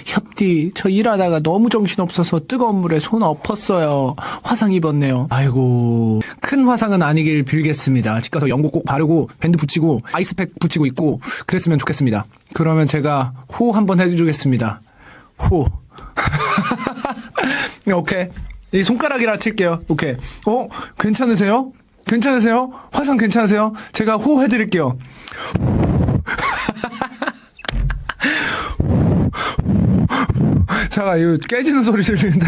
협디, 저 일하다가 너무 정신없어서 뜨거운 물에 손 엎었어요. 화상 입었네요. 아이고, 큰 화상은 아니길 빌겠습니다. 집 가서 연고 꼭 바르고 밴드 붙이고 아이스팩 붙이고 있고 그랬으면 좋겠습니다. 그러면 제가 호 한번 해주겠습니다. 호. 오케이. 이 손가락이라 칠게요. 오케이. 괜찮으세요? 괜찮으세요? 화상 괜찮으세요? 제가 호 해드릴게요. 잠깐, 이거 깨지는 소리 들리는데?